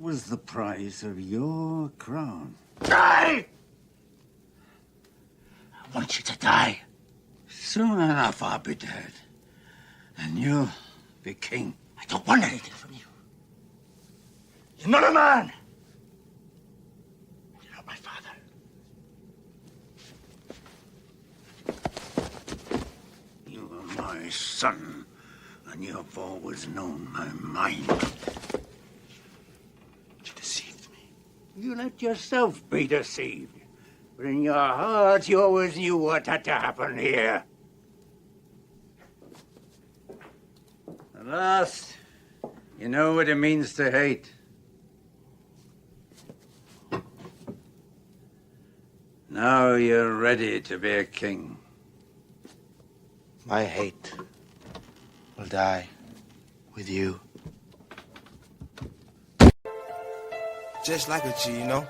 was the price of your crown? Die! I want you to die. Soon enough I'll be dead. And you'll be king. I don't want anything from you. You're not a man. You're not my father. You are my son, and you have always known my mind. You deceived me. You let yourself be deceived. But in your heart, you always knew what had to happen here. At last, you know what it means to hate. Now you're ready to be a king. My hate will die with you. Just like a G, you know?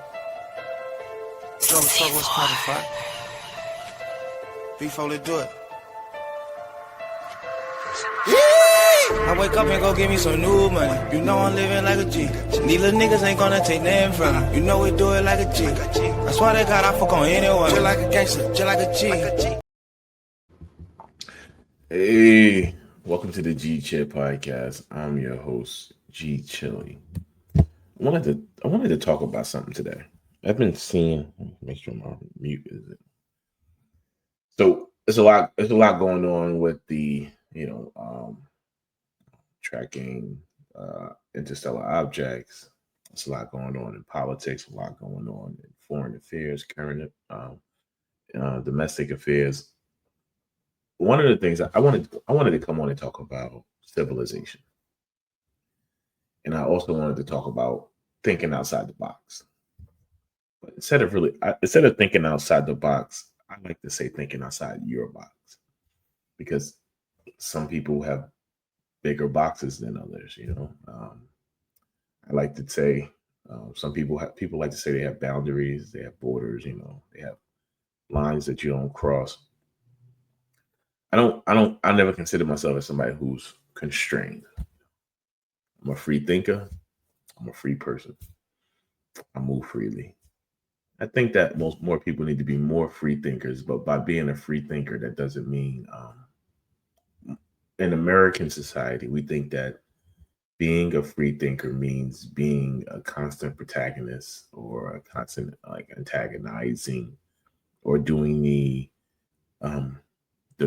Drum truck was qualified. Before they do it. I wake up and go get me some new money. You know I'm living like a G. These little niggas ain't gonna take nothing from me. You know we do it like a G. That's why they got I fuck on anyone. Just like a gangster, just like a G. Hey, welcome to the G Chit podcast. I'm your host, G Chili. I wanted to talk about something today. I've been seeing. Make sure my mute is it. So there's a lot going on with the tracking interstellar objects. There's a lot going on in politics. A lot going on in foreign affairs, current domestic affairs. One of the things I wanted to come on and talk about civilization, and I also wanted to talk about thinking outside the box. But instead of thinking outside the box, I like to say thinking outside your box, because some people have bigger boxes than others. I like to say some people like to say they have boundaries, they have borders. They have lines that you don't cross. I never consider myself as somebody who's constrained. I'm a free thinker. I'm a free person. I move freely. I think that more people need to be more free thinkers, but by being a free thinker, that doesn't mean in American society, we think that being a free thinker means being a constant protagonist or a constant antagonizing or doing the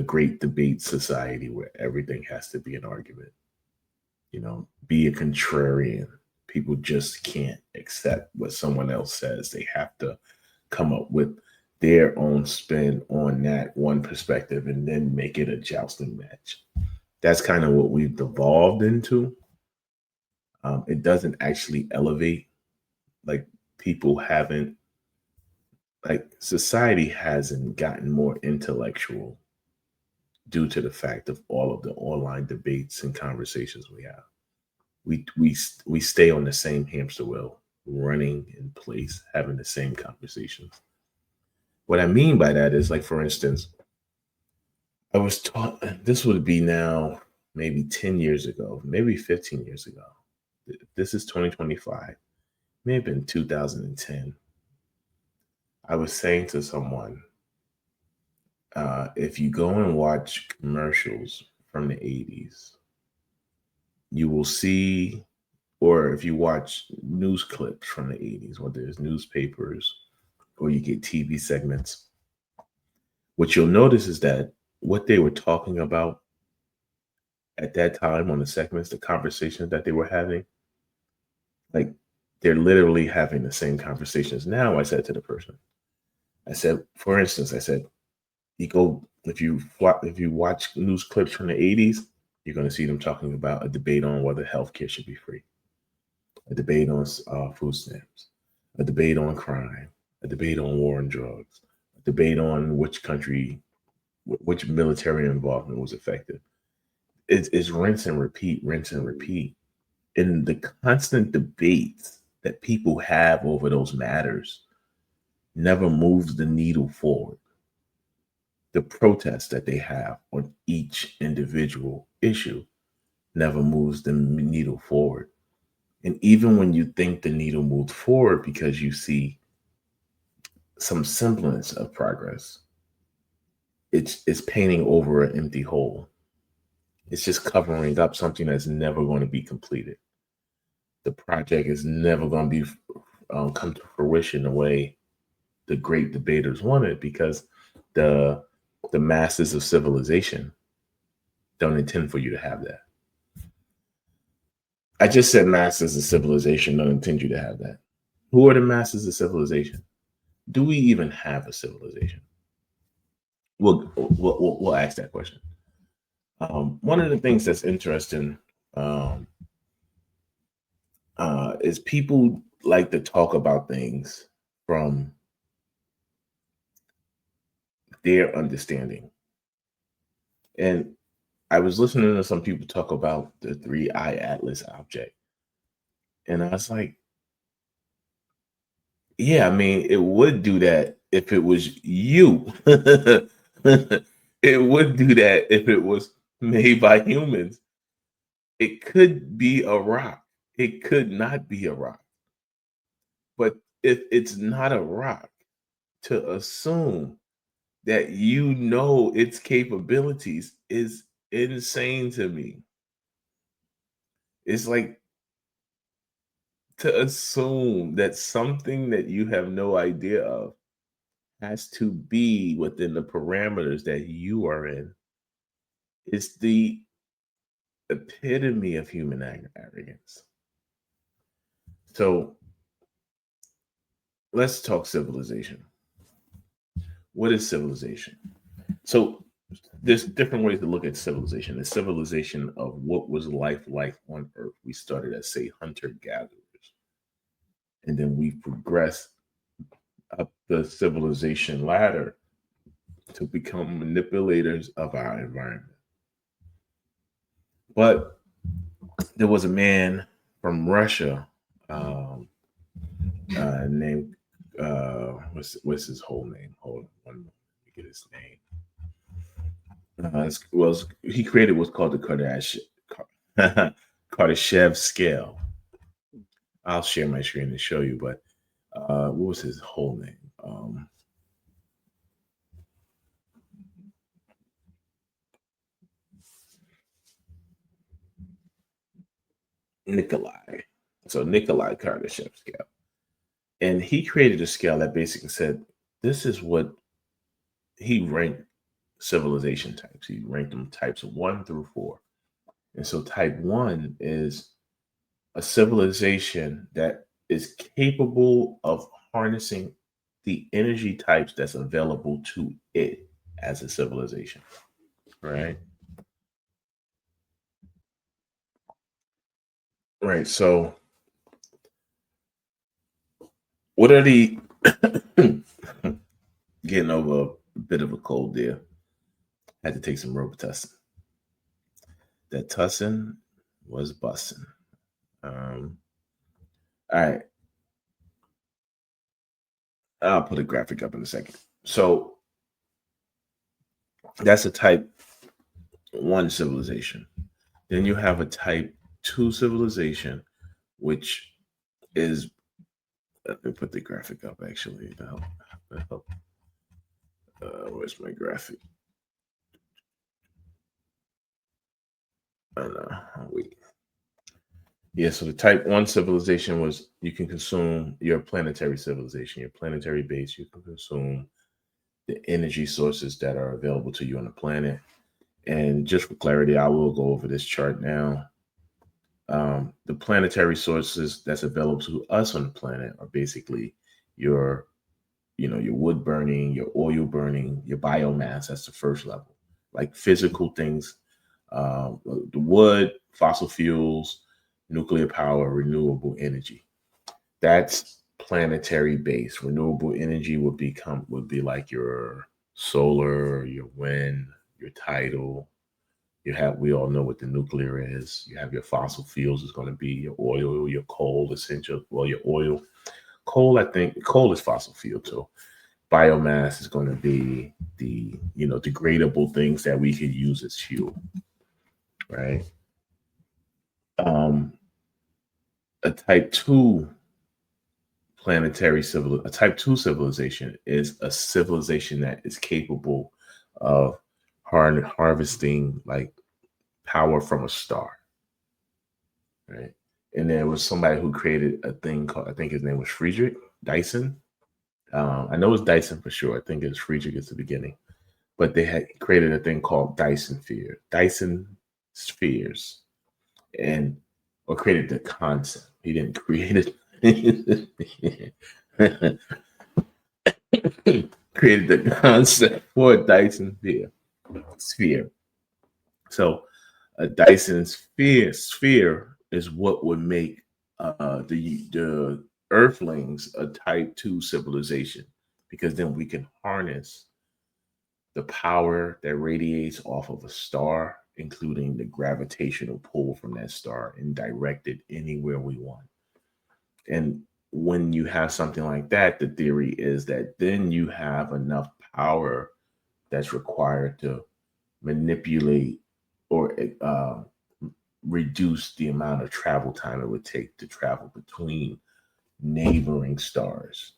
great debate society where everything has to be an argument. Be a contrarian. People just can't accept what someone else says. They have to come up with their own spin on that one perspective and then make it a jousting match. That's kind of what we've devolved into. It doesn't actually elevate. Society hasn't gotten more intellectual due to the fact of all of the online debates and conversations we have. We stay on the same hamster wheel, running in place, having the same conversations. What I mean by that is, for instance, I was taught, this would be now maybe 10 years ago, maybe 15 years ago. This is 2025, may have been 2010. I was saying to someone, if you go and watch commercials from the 80s, you will see, or if you watch news clips from the 80s, whether it's newspapers or you get TV segments, what you'll notice is that what they were talking about at that time on the segments, the conversations that they were having, they're literally having the same conversations now. I said to the person, for instance, if you watch news clips from the 80s, you're going to see them talking about a debate on whether healthcare should be free, a debate on food stamps, a debate on crime, a debate on war and drugs, a debate on which military involvement was effective. It's rinse and repeat. And the constant debates that people have over those matters never moves the needle forward. The protests that they have on each individual issue never moves the needle forward. And even when you think the needle moved forward because you see some semblance of progress, it's painting over an empty hole. It's just covering up something that's never going to be completed. The project is never going to be come to fruition the way the great debaters wanted, because the masters of civilization don't intend for you to have that. I just said masters of civilization don't intend you to have that. Who are the masters of civilization? Do we even have a civilization? We'll ask that question. One of the things that's interesting is people like to talk about things from their understanding. And I was listening to some people talk about the 3-eye atlas object. And I was like, yeah, I mean, it would do that if it was you. It would do that if it was made by humans. It could be a rock. It could not be a rock. But if it's not a rock, to assume that you know its capabilities is insane to me. It's like to assume that something that you have no idea of has to be within the parameters that you are in. It's the epitome of human arrogance. So let's talk civilization. What is civilization? So there's different ways to look at civilization. The civilization of what was life like on Earth. We started as, say, hunter-gatherers. And then we progressed up the civilization ladder to become manipulators of our environment. But there was a man from Russia named what's his whole name? Hold on, one moment, let me get his name. He created what's called the Kardashev scale. I'll share my screen to show you, but what was his whole name? Nikolai. So Nikolai Kardashev scale. And he created a scale that basically said, this is what he ranked civilization types. He ranked them types 1 through 4. And so type 1 is a civilization that is capable of harnessing the energy types that's available to it as a civilization, right? Right. So what are the getting over a bit of a cold there? Had to take some Robitussin. That tussin was busting. All right. I'll put a graphic up in a second. So that's a type 1 civilization. Then you have a type 2 civilization, which is, let me put the graphic up actually to help. Where's my graphic? Wait. Yeah, so the type 1 civilization was, you can consume your planetary civilization, your planetary base. You can consume the energy sources that are available to you on the planet. And just for clarity, I will go over this chart now. The planetary sources that's available to us on the planet are basically your wood burning, your oil burning, your biomass. That's the first level, like physical things, the wood, fossil fuels, nuclear power, renewable energy. That's planetary base. Renewable energy would be like your solar, your wind, your tidal. We all know what the nuclear is. You have your fossil fuels is going to be your oil, your coal, essential. Well, your oil, coal. I think coal is fossil fuel too. Biomass is going to be the degradable things that we could use as fuel, right? A type 2 a type 2 civilization is a civilization that is capable of harvesting like power from a star, right? And there was somebody who created a thing called, I think his name was Friedrich Dyson. I know it's Dyson for sure. I think it's Friedrich at the beginning, but they had created a thing called Dyson spheres, and or created the concept. He didn't create it. Created the concept for a Dyson sphere. So a Dyson sphere is what would make the Earthlings a Type 2 civilization, because then we can harness the power that radiates off of a star, including the gravitational pull from that star, and direct it anywhere we want. And when you have something like that, the theory is that then you have enough power that's required to manipulate or reduce the amount of travel time it would take to travel between neighboring stars.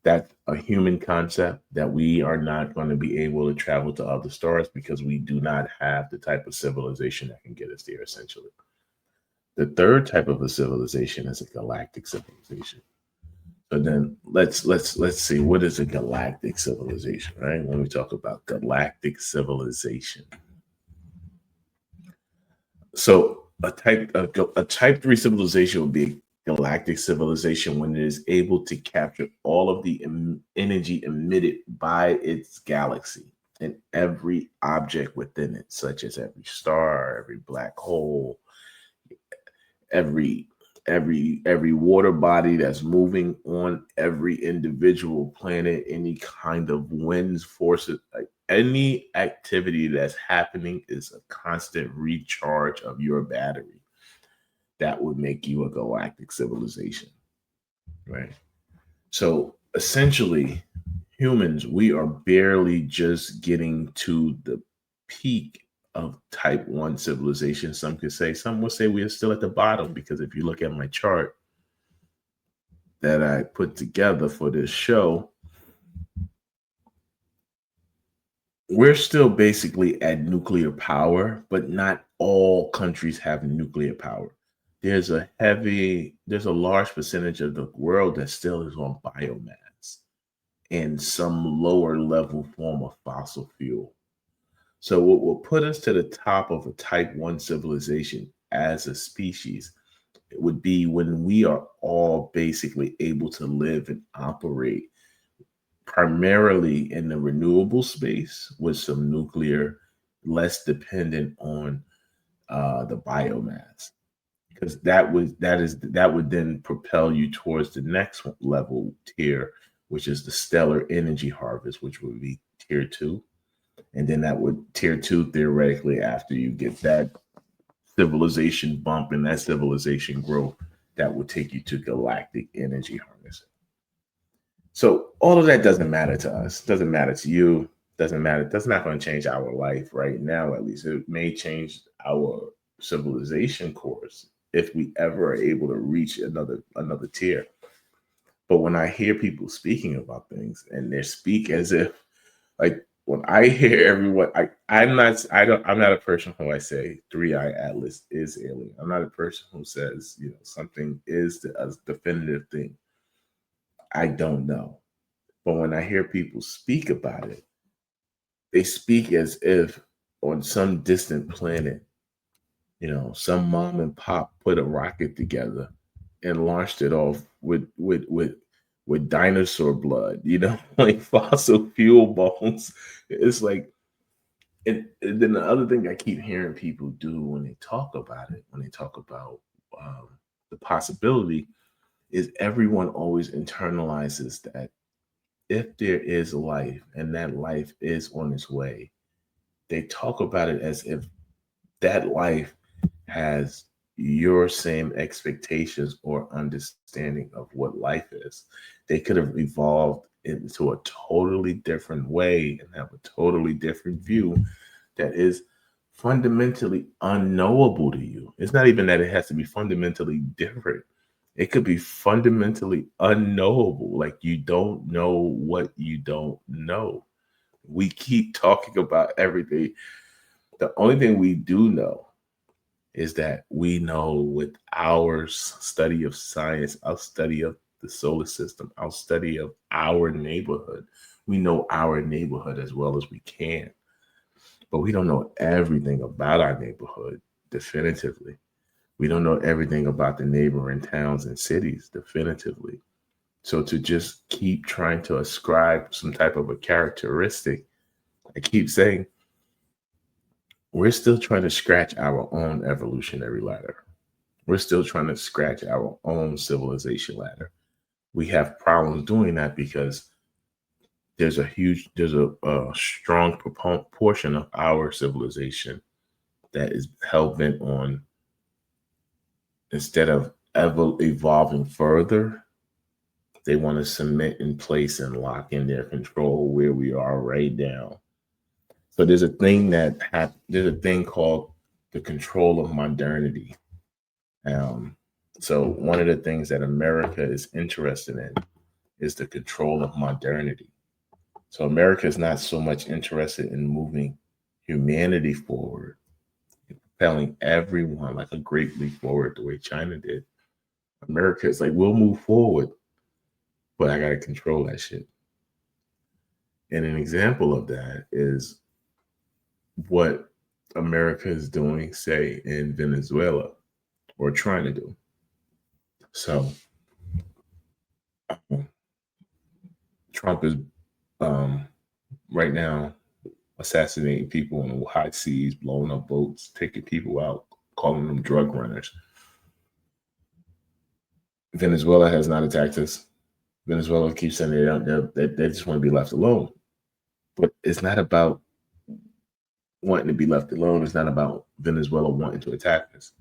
That's a human concept, that we are not going to be able to travel to other stars because we do not have the type of civilization that can get us there, essentially. The third type of a civilization is a galactic civilization. So then let's see, what is a galactic civilization, right? When we talk about galactic civilization. So a type 3 civilization would be a galactic civilization when it is able to capture all of the energy emitted by its galaxy and every object within it, such as every star, every black hole, every water body that's moving on every individual planet, any kind of winds, forces, like any activity that's happening is a constant recharge of your battery. That would make you a galactic civilization, right? So essentially, humans, we are barely just getting to the peak of type 1 civilization. Some would say we are still at the bottom, because if you look at my chart that I put together for this show, we're still basically at nuclear power, but not all countries have nuclear power. There's a large percentage of the world that still is on biomass and some lower level form of fossil fuel. So what will put us to the top of a type 1 civilization as a species, it would be when we are all basically able to live and operate primarily in the renewable space with some nuclear, less dependent on the biomass, because that would then propel you towards the next level tier, which is the stellar energy harvest, which would be tier 2. And then that would tier 2, theoretically, after you get that civilization bump and that civilization growth, that would take you to galactic energy harnessing. So all of that doesn't matter to us, doesn't matter to you, doesn't matter. That's not going to change our life right now, at least. It may change our civilization course if we ever are able to reach another tier. But when I hear people speaking about things, and they speak as if, like, when I hear everyone, I'm not a person who I say 3-eye atlas is alien. I'm not a person who says, something is a definitive thing. I don't know. But when I hear people speak about it, they speak as if on some distant planet, some mom and pop put a rocket together and launched it off with dinosaur blood, like fossil fuel bones. It's like, and then the other thing I keep hearing people do when they talk about it, when they talk about the possibility, is everyone always internalizes that if there is life and that life is on its way, they talk about it as if that life has your same expectations or understanding of what life is. They could have evolved into a totally different way and have a totally different view that is fundamentally unknowable to you. It's not even that it has to be fundamentally different. It could be fundamentally unknowable. Like you don't know what you don't know. We keep talking about everything. The only thing we do know is that we know with our study of science, our study of the solar system, our study of our neighborhood, we know our neighborhood as well as we can. But we don't know everything about our neighborhood definitively. We don't know everything about the neighboring towns and cities definitively. So to just keep trying to ascribe some type of a characteristic, I keep saying we're still trying to scratch our own evolutionary ladder. We're still trying to scratch our own civilization ladder. We have problems doing that because there's a strong portion of our civilization that is hell bent on, instead of evolving further, they want to cement in place and lock in their control where we are right now. So there's a thing called the control of modernity. Um, so one of the things that America is interested in is the control of modernity. So America is not so much interested in moving humanity forward, propelling everyone like a great leap forward the way China did. America is like, we'll move forward, but I got to control that shit. And an example of that is what America is doing, say, in Venezuela, or trying to do. So Trump is right now assassinating people on the high seas, blowing up boats, taking people out, calling them drug runners. Venezuela has not attacked us. Venezuela keeps saying they just want to be left alone. But it's not about wanting to be left alone. It's not about Venezuela wanting to attack us.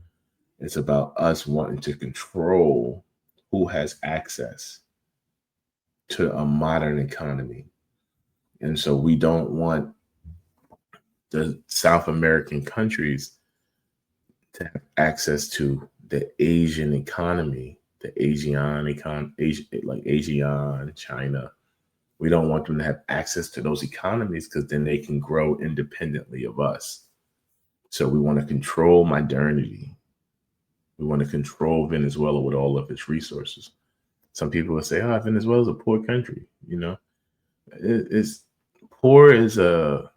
It's about us wanting to control who has access to a modern economy. And so we don't want the South American countries to have access to the Asian economy, the like Asian, China. We don't want them to have access to those economies because then they can grow independently of us. So we want to control modernity. We want to control Venezuela with all of its resources. Some people will say, "Oh, Venezuela is a poor country." You know, it's poor is a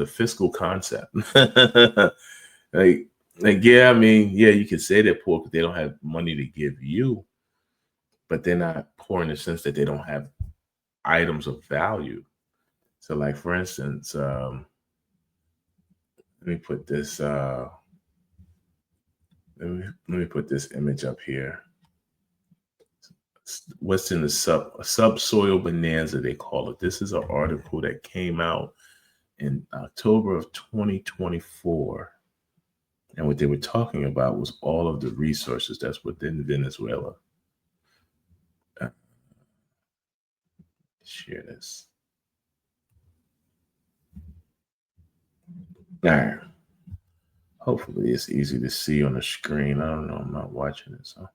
fiscal concept. like yeah, I mean, yeah, you can say they're poor because they don't have money to give you, but they're not poor in the sense that they don't have items of value. So, like for instance, let me put this. Let me put this image up here. What's in the subsoil bonanza, they call it. This is an article that came out in October of 2024. And what they were talking about was all of the resources that's within Venezuela. Share this. All right. Hopefully it's easy to see on the screen. I don't know. I'm not watching it, so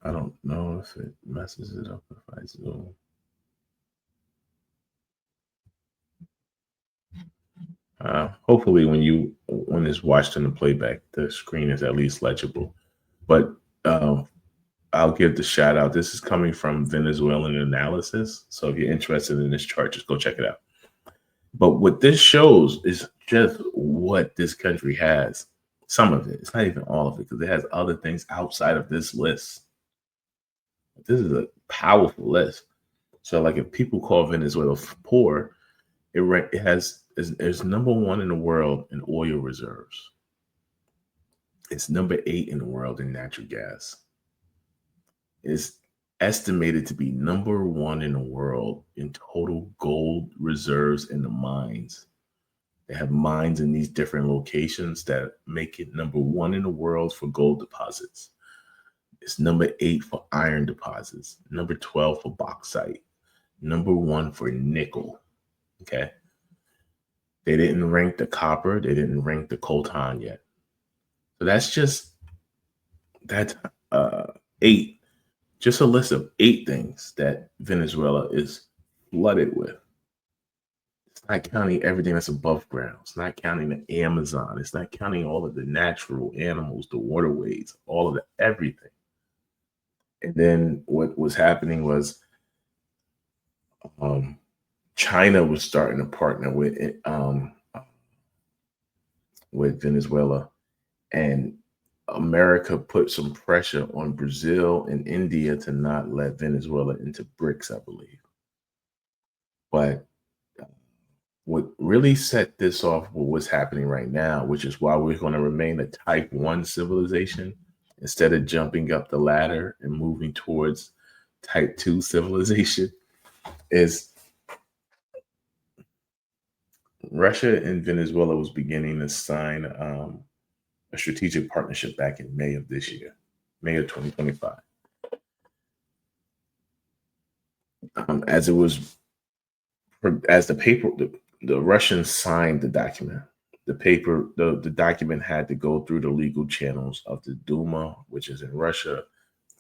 I don't know if it messes it up if I zoom. Hopefully when it's watched in the playback, the screen is at least legible. But I'll give the shout out. This is coming from Venezuelan Analysis. So if you're interested in this chart, just go check it out. But what this shows is just what this country has. Some of it. It's not even all of it because it has other things outside of this list. This is a powerful list. So like if people call Venezuela poor, it's number one in the world in oil reserves. It's number 8 in the world in natural gas. It's estimated to be number 1 in the world in total gold reserves in the mines. They have mines in these different locations that make it number 1 in the world for gold deposits. It's number 8 for iron deposits, number 12 for bauxite, number 1 for nickel. Okay. They didn't rank the copper. They didn't rank the coltan yet. So that's eight, just a list of 8 things that Venezuela is flooded with. It's not counting everything that's above ground. It's not counting the Amazon. It's not counting all of the natural animals, the waterways, all of the everything. And then what was happening was China was starting to partner with Venezuela, and America put some pressure on Brazil and India to not let Venezuela into BRICS, I believe. But what really set this off with what's happening right now, which is why we're going to remain a type 1 civilization instead of jumping up the ladder and moving towards type 2 civilization, is Russia and Venezuela was beginning to sign a strategic partnership back in May of this year, May of 2025. As the Russians signed the document, the document had to go through the legal channels of the Duma, which is in Russia,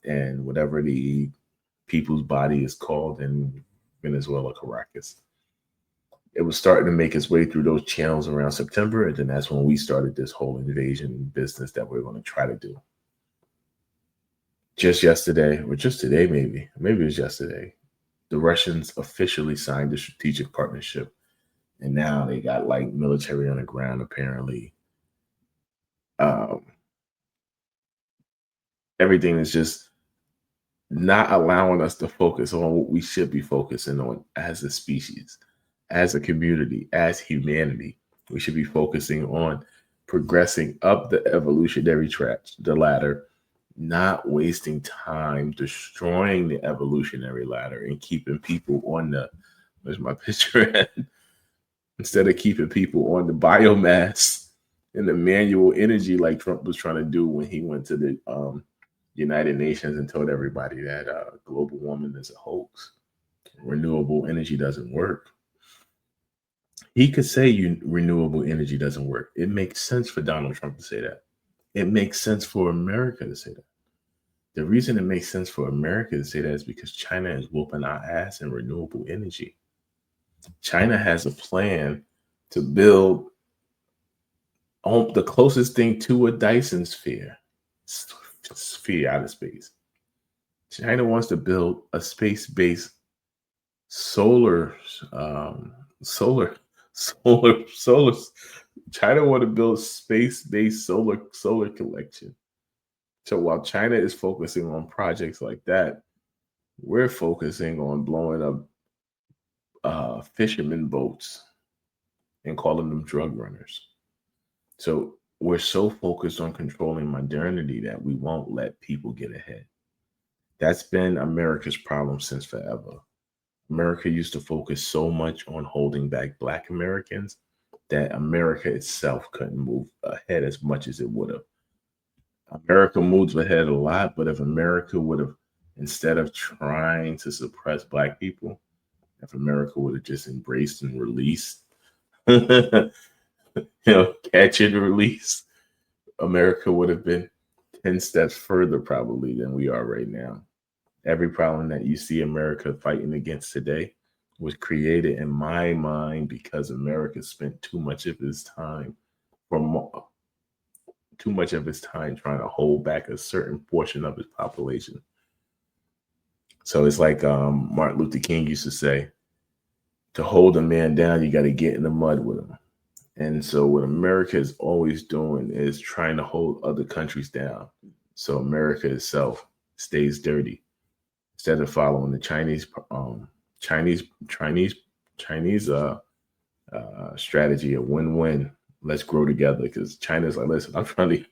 and whatever the people's body is called in Venezuela, Caracas. It was starting to make its way through those channels around September, and then that's when we started this whole invasion business that we're going to try to do. Just yesterday, or just today, maybe it was yesterday, the Russians officially signed the strategic partnership, and now they got like military on the ground, apparently. Everything is just not allowing us to focus on what we should be focusing on as a species, as a community, as humanity. We should be focusing on progressing up the evolutionary track, the ladder, not wasting time destroying the evolutionary ladder and keeping people on where's my picture at? Instead of keeping people on the biomass and the manual energy like Trump was trying to do when he went to the United Nations and told everybody that global warming is a hoax. Renewable energy doesn't work. He could say renewable energy doesn't work. It makes sense for Donald Trump to say that. It makes sense for America to say that. The reason it makes sense for America to say that is because China is whooping our ass in renewable energy. China has a plan to build the closest thing to a Dyson sphere out of space. China wants to build a space-based solar. China want to build space-based solar collection. So while China is focusing on projects like that, we're focusing on blowing up fishermen boats and calling them drug runners. So we're so focused on controlling modernity that we won't let people get ahead. That's been America's problem since forever. America used to focus so much on holding back Black Americans that America itself couldn't move ahead as much as it would have. America moves ahead a lot, but if America would have, instead of trying to suppress Black people, if America would have just embraced and released, catch and release, America would have been 10 steps further probably than we are right now. Every problem that you see America fighting against today was created in my mind because America spent too much of its time trying to hold back a certain portion of its population. So it's like Martin Luther King used to say, to hold a man down, you got to get in the mud with him. And so what America is always doing is trying to hold other countries down. So America itself stays dirty. Instead of following the Chinese strategy of win-win, let's grow together. Because China's like, listen, I'm trying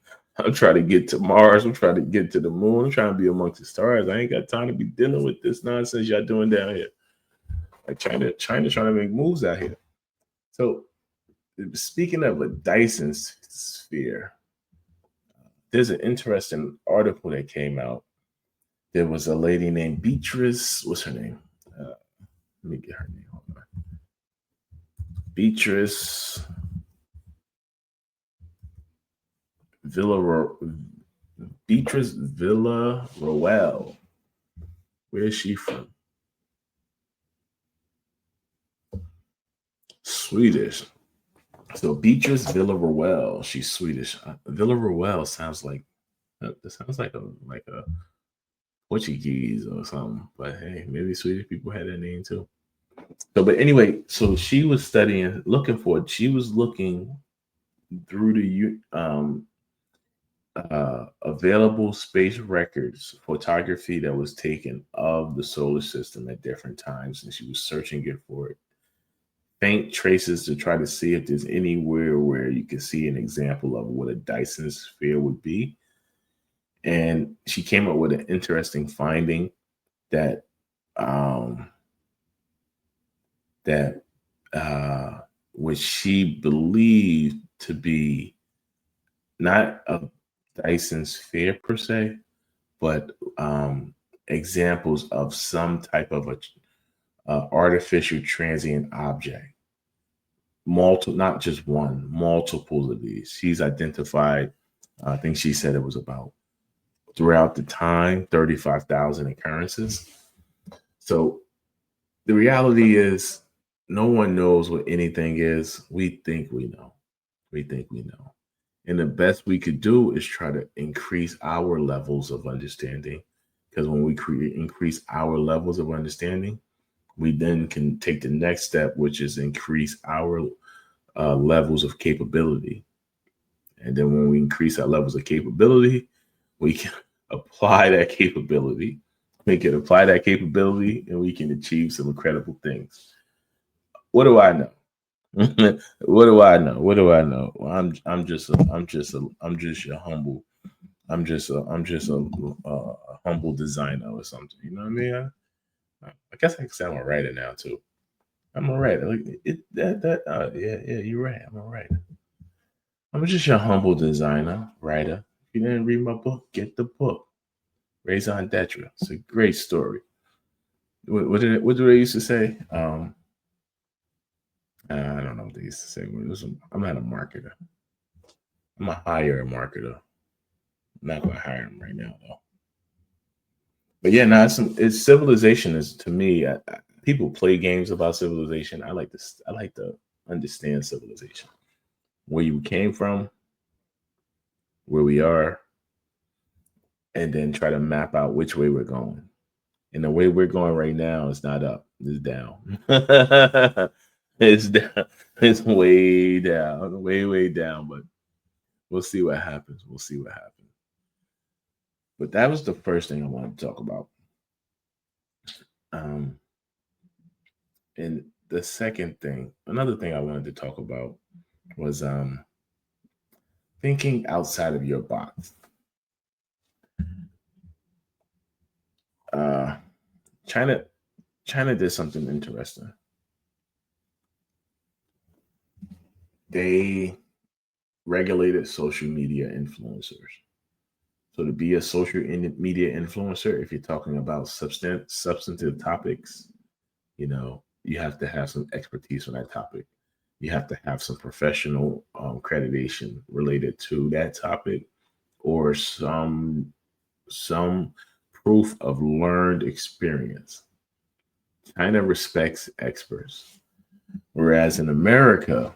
to get to Mars. I'm trying to get to the moon. I'm trying to be amongst the stars. I ain't got time to be dealing with this nonsense y'all doing down here. Like China trying to make moves out here. So speaking of a Dyson sphere, there's an interesting article that came out. There was a lady named Beatrice. What's her name? Let me get her name. Hold on. Beatrice Beatrice Villarroel. Where is she from? Swedish. So Beatrice Villarroel. She's Swedish. Villarroel sounds like a Portuguese or something. But hey, maybe Swedish people had that name too. So, but anyway, so she was studying, looking for it. She was looking through the available space records, photography that was taken of the solar system at different times, and she was searching it for it. Faint traces to try to see if there's anywhere where you can see an example of what a Dyson sphere would be. And she came up with an interesting finding that which she believed to be not a Dyson sphere per se, but examples of some type of a artificial transient object. Multiple, not just one, multiple of these. She's identified, I think she said it was about throughout the time, 35,000 occurrences. So the reality is no one knows what anything is. We think we know. We think we know. And the best we could do is try to increase our levels of understanding. Because when we increase our levels of understanding, we then can take the next step, which is increase our levels of capability. And then when we increase our levels of capability, we can apply that capability. We can apply that capability and we can achieve some incredible things. What do I know? What do I know? What do I know? I'm just your humble. I'm just a humble designer or something. You know what I mean? I guess I can say I'm a writer now too. I'm a writer. Yeah, you're right. I'm a writer. I'm just your humble designer, writer. If you didn't read my book, get the book. Raison d'etre. It's a great story. What do they used to say? I don't know what they used to say. I'm not a marketer. I'm a hire marketer. I'm not going to hire him right now though. But yeah, no, it's Civilization is to me. People play games about Civilization. I like to understand Civilization, where you came from, where we are, and then try to map out which way we're going. And the way we're going right now is not up; it's down. It's down. It's way down, way down. But we'll see what happens. We'll see what happens. But that was the first thing I wanted to talk about. And the second thing, another thing I wanted to talk about was thinking outside of your box. China did something interesting. They regulated social media influencers. So to be a social media influencer, if you're talking about substantive topics, you have to have some expertise on that topic. You have to have some professional accreditation related to that topic, or some proof of learned experience. China respects experts, whereas in America,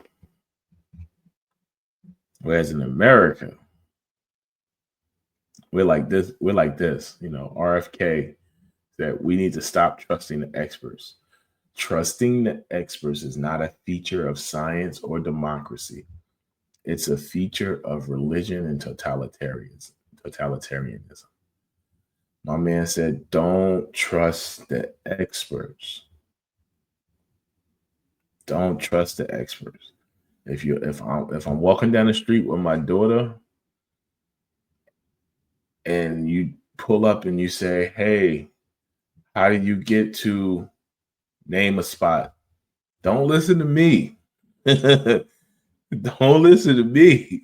we're like this. RFK that we need to stop trusting the experts. Trusting the experts is not a feature of science or democracy. It's a feature of religion and totalitarianism. My man said, don't trust the experts. Don't trust the experts. If I'm walking down the street with my daughter and you pull up and you say, hey, how do you get to name a spot? Don't listen to me. Don't listen to me.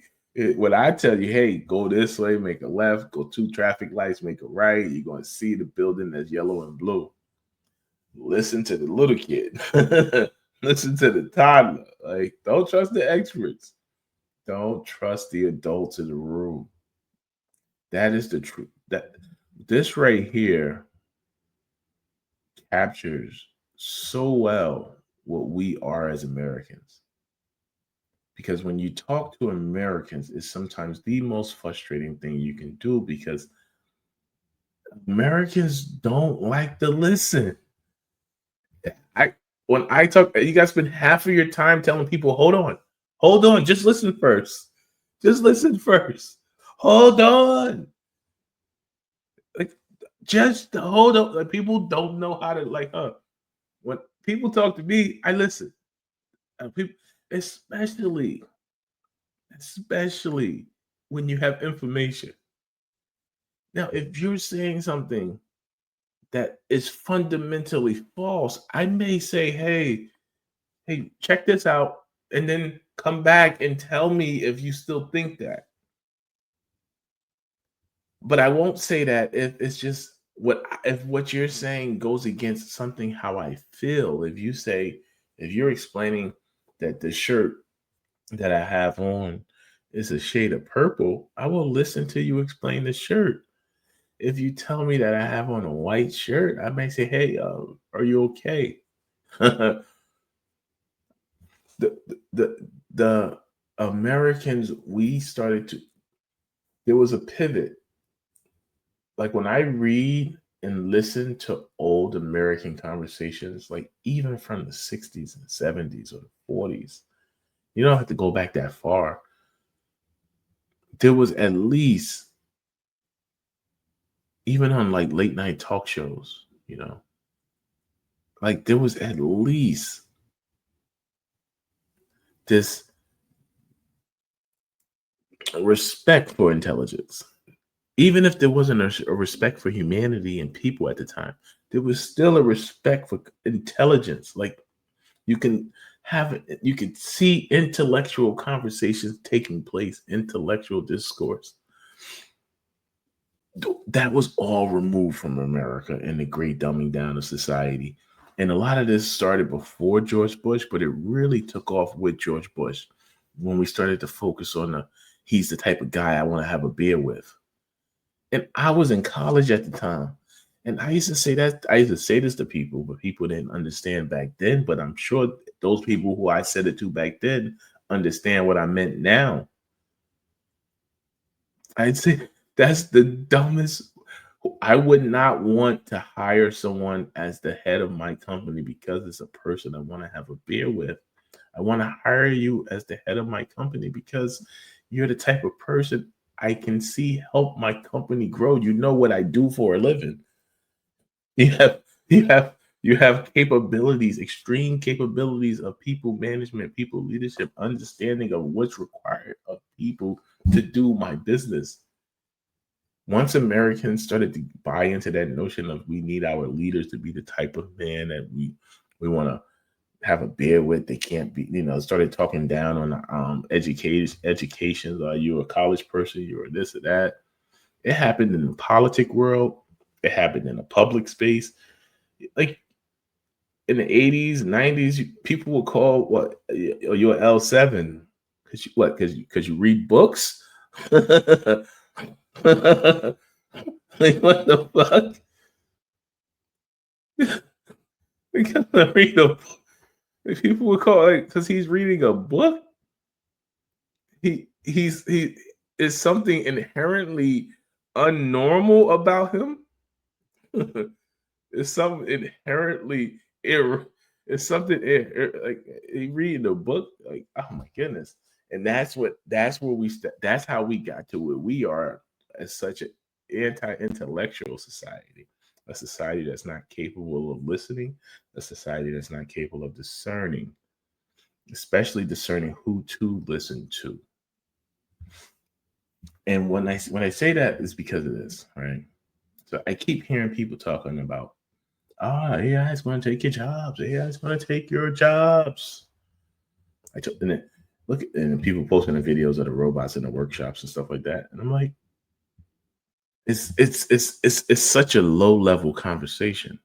When I tell you, hey, go this way, make a left, go 2 traffic lights, make a right, you're going to see the building that's yellow and blue. Listen to the little kid. Listen to the toddler. Like, don't trust the experts. Don't trust the adults in the room. That is the truth. That this right here captures so well what we are as Americans. Because when you talk to Americans, it's sometimes the most frustrating thing you can do because Americans don't like to listen. I when I talk, you guys spend half of your time telling people, hold on, just listen first. Just listen first. Hold on. Like, just hold on. Like, people don't know how to when people talk to me, I listen. People, especially, especially when you have information. Now, if you're saying something that is fundamentally false, I may say, hey, check this out, and then come back and tell me if you still think that. But I won't say that if it's just if what you're saying goes against something how I feel. If you're explaining that the shirt that I have on is a shade of purple, I will listen to you explain the shirt. If you tell me that I have on a white shirt, I may say, "Hey, are you okay?" the, the Americans, we started to. There was a pivot. Like when I read and listen to old American conversations, like even from the 60s and 70s or the 40s, you don't have to go back that far. There was at least, even on like late night talk shows, like there was at least this respect for intelligence. Even if there wasn't a respect for humanity and people at the time, there was still a respect for intelligence. Like you can see intellectual conversations taking place, intellectual discourse. That was all removed from America in the great dumbing down of society. And a lot of this started before George Bush, but it really took off with George Bush when we started to focus on he's the type of guy I want to have a beer with. And I was in college at the time. And I used to say this to people, but people didn't understand back then. But I'm sure those people who I said it to back then understand what I meant now. I'd say that's the dumbest. I would not want to hire someone as the head of my company because it's a person I want to have a beer with. I want to hire you as the head of my company because you're the type of person I can see help my company grow. You know what I do for a living. You have capabilities, extreme capabilities of people management, people leadership, understanding of what's required of people to do my business. Once Americans started to buy into that notion of we need our leaders to be the type of man that we want to have a beer with, they can't be, started talking down on educations. Are you a college person? You're this or that. It happened in the politic world. It happened in the public space. Like in the 80s, 90s, people would call you're an L7 because you read books. Like what the fuck? Because I read a book. People would call because he's reading a book. He is something inherently unnormal about him. It's something inherently it's something like he reading a book. Like, oh my goodness. And that's how we got to where we are as such an anti-intellectual society, a society that's not capable of listening, a society that's not capable of discerning, especially discerning who to listen to. And when I say that is because of this, right? So I keep hearing people talking about, AI is going to take your jobs. AI is going to take your jobs. And people posting the videos of the robots in the workshops and stuff like that, and I'm like, it's such a low level conversation.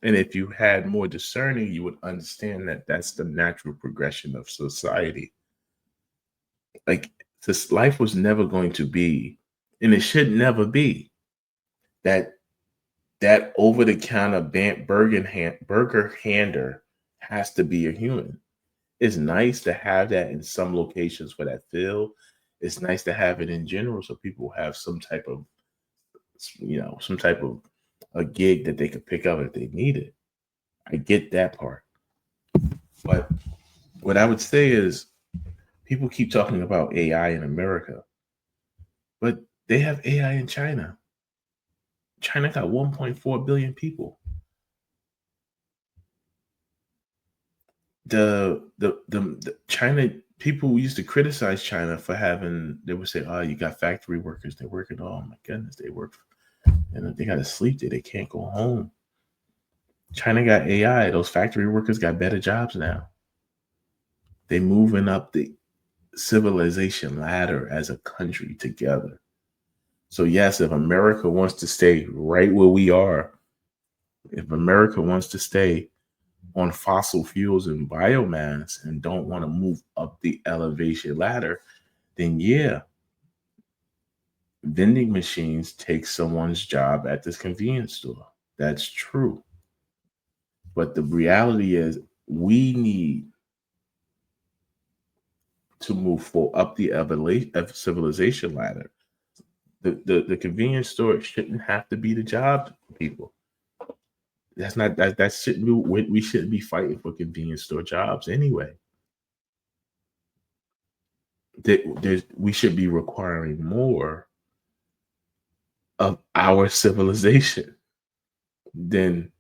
And if you had more discerning, you would understand that that's the natural progression of society. Like this life was never going to be And it should never be. That over-the-counter burger hander has to be a human. It's nice to have that in some locations for that feel. It's nice to have it in general so people have some type of a gig that they could pick up if they need it. I get that part. But what I would say is people keep talking about AI in America, but they have AI in China. China got 1.4 billion people. The China people used to criticize China for having, they would say, oh, you got factory workers, they're working, oh my goodness, they work and they gotta sleep there, they can't go home. China got AI, those factory workers got better jobs now. They moving up the civilization ladder as a country together. So yes, if America wants to stay right where we are, if America wants to stay on fossil fuels and biomass and don't want to move up the elevation ladder, then yeah, vending machines take someone's job at this convenience store. That's true. But the reality is we need to move up the civilization ladder. The convenience store shouldn't have to be the job people. That's not that shouldn't be, we shouldn't be fighting for convenience store jobs anyway. We should be requiring more of our civilization than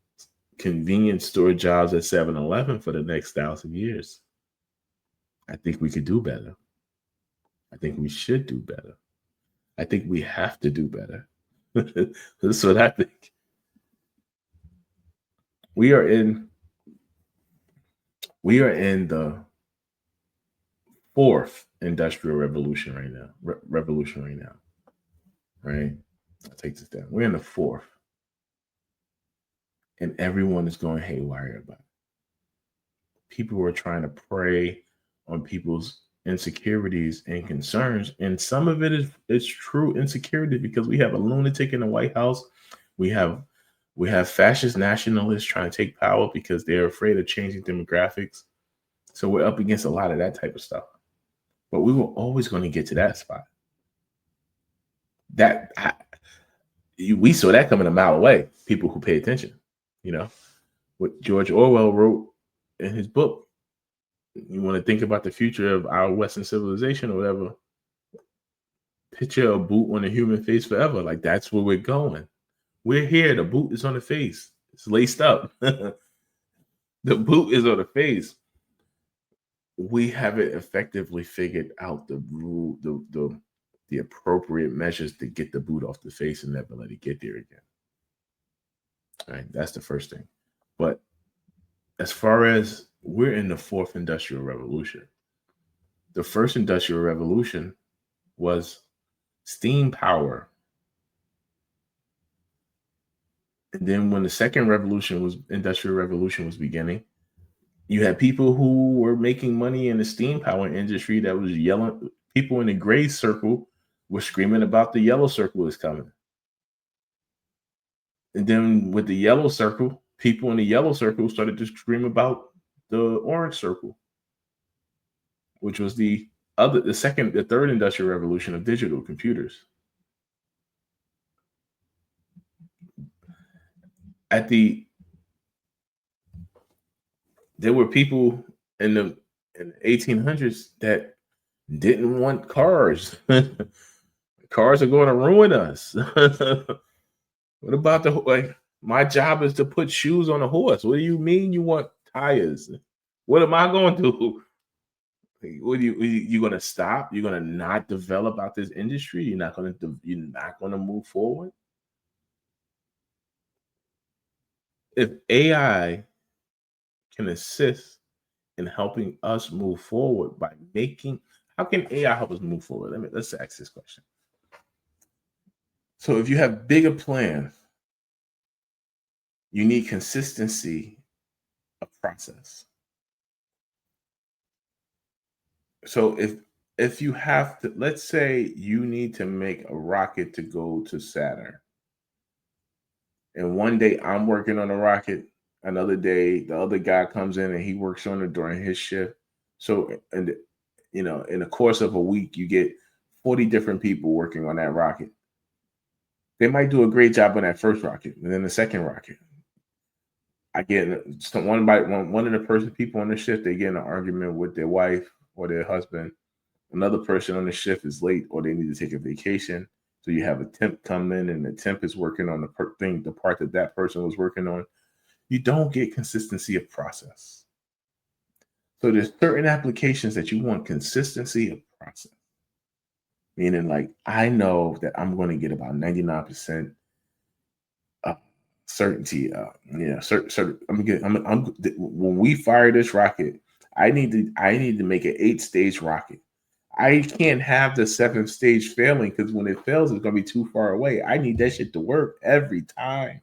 convenience store jobs at 7-Eleven for the next 1,000 years. I think we could do better. I think we should do better. I think we have to do better. That's what I think. We are in the fourth industrial revolution right now. Right? I'll take this down. We're in the fourth. And everyone is going haywire about it. People are trying to prey on people's insecurities and concerns. And some of it is true insecurity because we have a lunatic in the White House. We have fascist nationalists trying to take power because they're afraid of changing demographics. So we're up against a lot of that type of stuff. But we were always going to get to that spot. We saw that coming a mile away, people who pay attention. What George Orwell wrote in his book. You want to think about the future of our Western civilization or whatever, picture a boot on a human face forever. Like that's where we're going. We're here. The boot is on the face. It's laced up. The boot is on the face. We haven't effectively figured out the appropriate measures to get the boot off the face and never let it get there again. All right, that's the first thing. But as far as we're in the fourth industrial revolution, the first industrial revolution was steam power. And then when the second industrial revolution was beginning, you had people who were making money in the steam power industry that was yelling. People in the gray circle were screaming about the yellow circle is coming. And then with the yellow circle, people in the yellow circle started to scream about the orange circle, which was the third industrial revolution of digital computers. There were people in the 1800s that didn't want cars. Cars are going to ruin us. What about my job is to put shoes on a horse. What do you mean you want tires? What am I going to do? What you going to stop? You're going to not develop out this industry? You're not going to move forward? If AI can assist in helping us move forward by how can AI help us move forward? Let's ask this question. So if you have bigger plans, you need consistency of process. So if if you have to, let's say you need to make a rocket to go to Saturn, and one day I'm working on a rocket, another day the other guy comes in and he works on it during his shift. So, and in the course of a week, you get 40 different people working on that rocket. They might do a great job on that first rocket, and then the second rocket. I get one of the people on the shift, they get in an argument with their wife or their husband. Another person on the shift is late or they need to take a vacation. So you have a temp come in and the temp is working on the part that person was working on. You don't get consistency of process. So there's certain applications that you want consistency of process. Meaning, like, I know that I'm going to get about 99% certainty. When we fire this rocket, I need to make an 8-stage rocket. I can't have the 7th stage failing because when it fails, it's going to be too far away. I need that shit to work every time.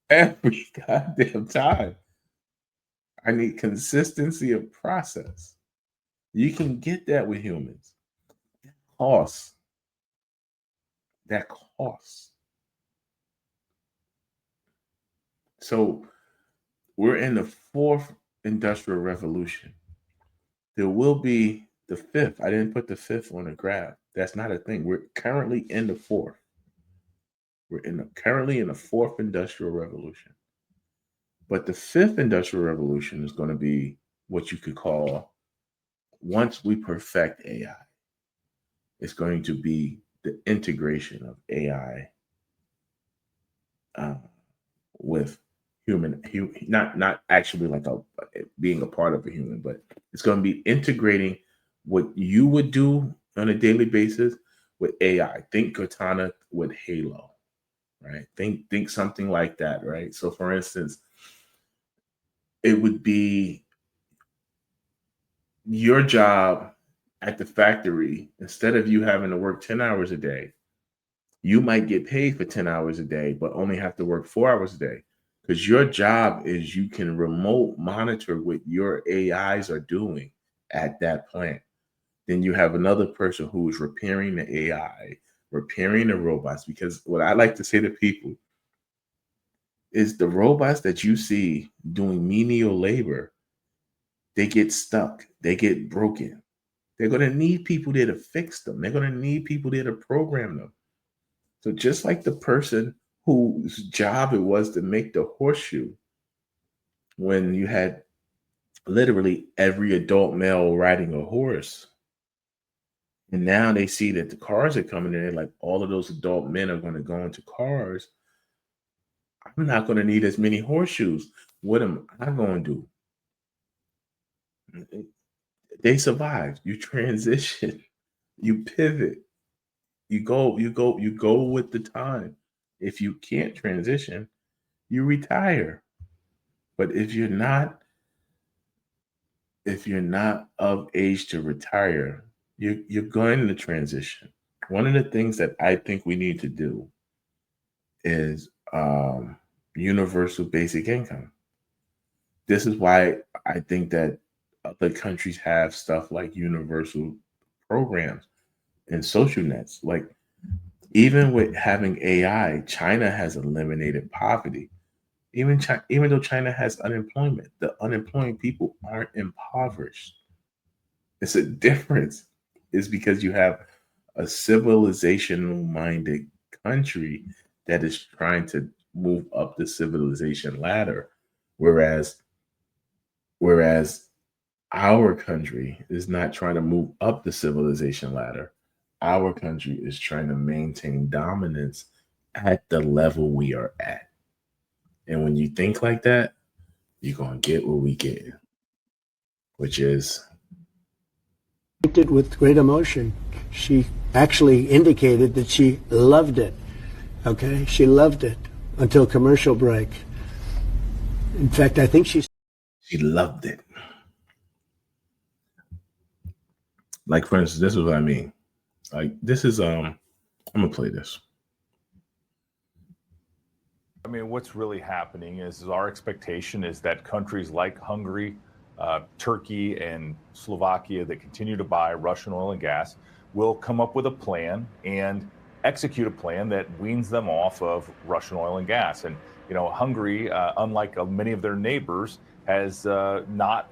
Every goddamn time. I need consistency of process. You can get that with humans. That costs. So we're in the 4th industrial revolution. There will be the 5th. I didn't put the 5th on the graph. That's not a thing. We're currently in the 4th. Currently in the 4th industrial revolution. But the 5th industrial revolution is going to be what you could call, once we perfect AI, it's going to be the integration of AI with human, not actually like being a part of a human, but it's going to be integrating what you would do on a daily basis with AI. Think Cortana with Halo, right? Think something like that, right? So for instance, it would be your job at the factory. Instead of you having to work 10 hours a day, you might get paid for 10 hours a day, but only have to work 4 hours a day. Because your job is you can remote monitor what your AIs are doing at that plant. Then you have another person who is repairing the AI, repairing the robots. Because what I like to say to people is the robots that you see doing menial labor, they get stuck, they get broken. They're going to need people there to fix them. They're going to need people there to program them. So just like the person whose job it was to make the horseshoe, when you had literally every adult male riding a horse, and now they see that the cars are coming in, like all of those adult men are going to go into cars. I'm not going to need as many horseshoes. What am I going to do? They survive. You transition. You pivot. You go with the time. If you can't transition, you retire. But if you're not of age to retire, you're going to transition. One of the things that I think we need to do is universal basic income. This is why I think that other countries have stuff like universal programs and social nets. Like, even with having AI, China has eliminated poverty. Even though China has unemployment, the unemployed people aren't impoverished. It's a difference. It's because you have a civilizational minded country that is trying to move up the civilization ladder, whereas our country is not trying to move up the civilization ladder. Our country is trying to maintain dominance at the level we are at. And when you think like that, you're going to get what we get, which is. With great emotion. She actually indicated that she loved it. Okay? She loved it until commercial break. In fact, I think she loved it. Like, for instance, this is what I mean. Like, this is, I'm going to play this. I mean, what's really happening is our expectation is that countries like Hungary, Turkey and Slovakia that continue to buy Russian oil and gas will come up with a plan and execute a plan that weans them off of Russian oil and gas. And, Hungary, unlike many of their neighbors, has not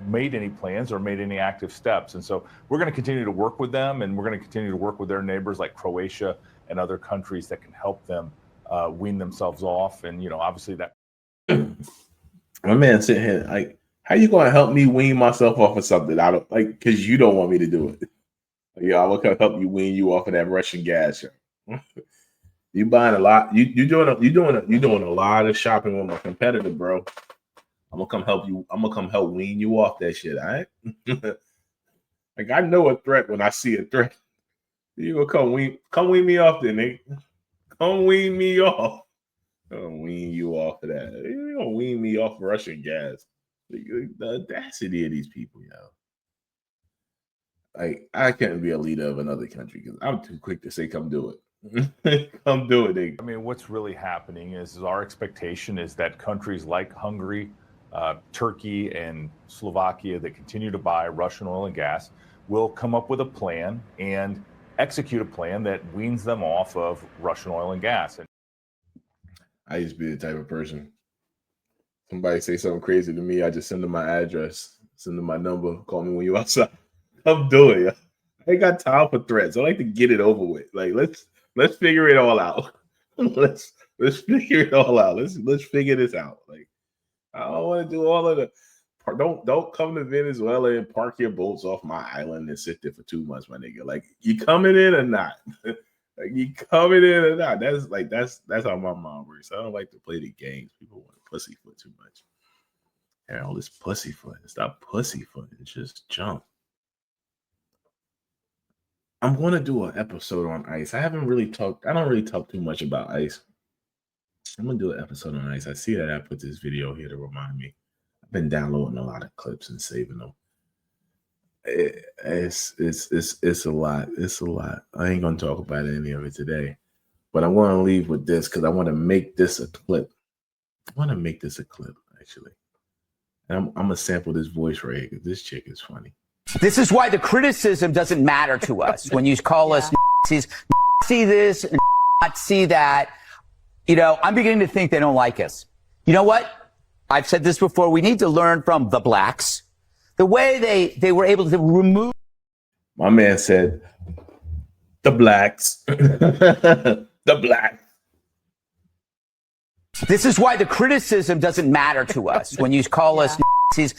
made any plans or made any active steps. And so we're going to continue to work with them, and we're going to continue to work with their neighbors like Croatia and other countries that can help them wean themselves off. And, obviously that. My man sitting here like, how you going to help me wean myself off of something I don't like? Because you don't want me to do it. Yeah, I'm gonna help you wean you off of that Russian gas. You buying a lot. You doing a lot of shopping with my competitor, bro. I'm gonna come help you. I'm gonna come help wean you off that shit. All right. Like I know a threat when I see a threat. You gonna come wean me off, then, nigga. Come wean me off. I'm gonna wean you off of that. You gonna wean me off Russian gas? The audacity of these people, Like I can't be a leader of another country because I'm too quick to say, "Come do it." Come do it, nigga. I mean, what's really happening is our expectation is that countries like Hungary, Turkey, and Slovakia that continue to buy Russian oil and gas will come up with a plan and execute a plan that weans them off of Russian oil and gas. And I used to be the type of person. Somebody say something crazy to me, I just send them my address, send them my number, call me when you outside. I'm doing it. I ain't got time for threats. I like to get it over with. Like let's figure it all out. let's figure it all out. Let's figure this out. Like I don't want to do all of the. Don't come to Venezuela and park your boats off my island and sit there for 2 months, my nigga. Like you coming in or not? Like you coming in or not? That's how my mom works. I don't like to play the games. People want to pussyfoot too much. And all this pussyfoot. Stop pussyfooting. Just jump. I'm going to do an episode on ice. I don't really talk too much about ice. I'm going to do an episode on ice. I see that I put this video here to remind me. I've been downloading a lot of clips and saving them. It's a lot. It's a lot. I ain't going to talk about any of it today. But I want to leave with this because I want to make this a clip. Actually. And I'm going to sample this voice right here because this chick is funny. This is why the criticism doesn't matter to us when you call us Nazis, see this, and not see that. I'm beginning to think they don't like us. You know what? I've said this before. We need to learn from the blacks. The way they were able to remove. My man said, the blacks. The blacks. This is why the criticism doesn't matter to us when you call us Nazis,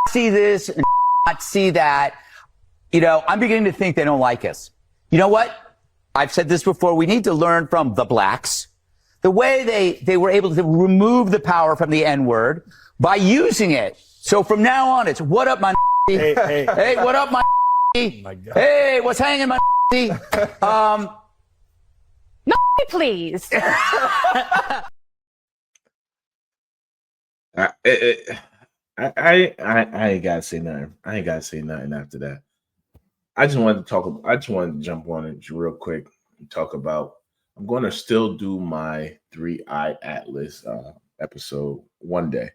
see this, and not see that. I'm beginning to think they don't like us. You know what? I've said this before. We need to learn from the blacks. The way they were able to remove the power from the N-word by using it. So from now on, it's what up, my hey, what up, my My God. Hey, what's hanging, my No, please. I ain't gotta say nothing. I ain't gotta say nothing after that. I just wanted to jump on it real quick and talk about. I'm going to still do my 3-Eye Atlas episode one day.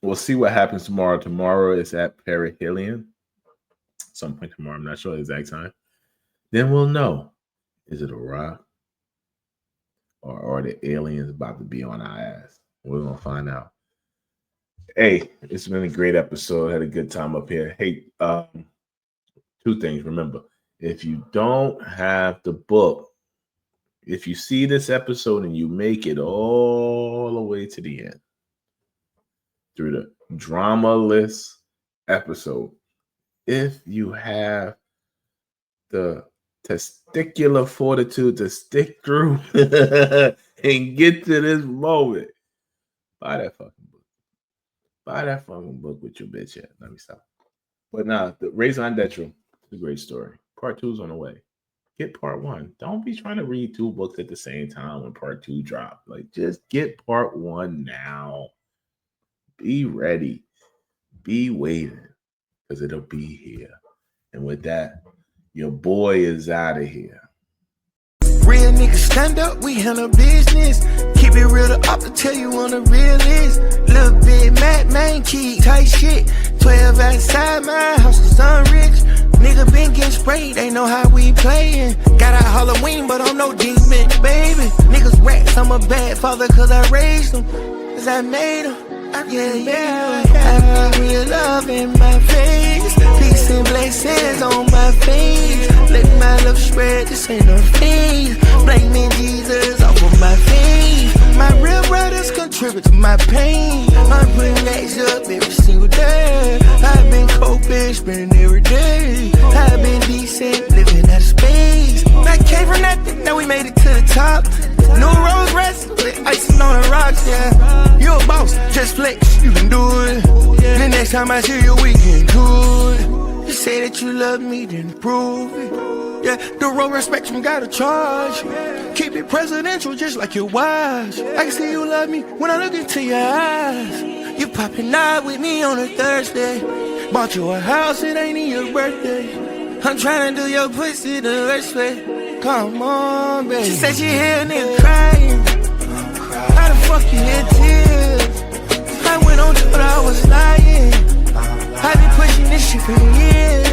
We'll see what happens tomorrow. Tomorrow is at perihelion. Some point tomorrow. I'm not sure the exact time. Then we'll know. Is it a rock? Or are the aliens about to be on our ass? We're going to find out. Hey, it's been a great episode. Had a good time up here. Hey, 2 things. Remember, if you don't have the book, if you see this episode and you make it all the way to the end through the drama-less episode, if you have the testicular fortitude to stick through and get to this moment, buy that fucking book. Buy that fucking book with your bitch at. Let me stop. But now, the Raison d'Etre is a great story. Part 2 is on the way. Get part 1. Don't be trying to read 2 books at the same time when part 2 drops. Like, just get part 1 now. Be ready. Be waiting. Because it'll be here. And with that, your boy is out of here. Real niggas stand up, we handle business. Keep it real up to tell you on the realest. Little bit mad, man. ain't key, tight shit. 12 outside my house, cause I'm rich. Nigga been getting sprayed, they know how we playin'. Got out Halloween, but I'm no demon, baby. Niggas rats, I'm a bad father cause I raised them. Cause I made them. Yeah. Real love in my face. Peace and blessings on my face. Let my love spread, this ain't no phase. Blaming Jesus off of my face. My real brothers contribute to my pain. I'm putting X up every single day. I've been coping, spending every day. I've been decent, living out of space. I came from nothing, now we made it to the top. New Rolls Royce with icing on the rocks, yeah. You a boss, just flex, you can do it. The next time I see you, we can do it. You say that you love me, then prove it. Yeah, the road respect you gotta charge. Keep it presidential just like your wives. I can see you love me when I look into your eyes. You popping out with me on a Thursday. Bought you a house, it ain't in your birthday. I'm trying to do your pussy the worst way. Come on, baby. She said she hear a nigga crying. How the fuck you hear tears? I went on to but I was lying. I've been pushing this shit for years.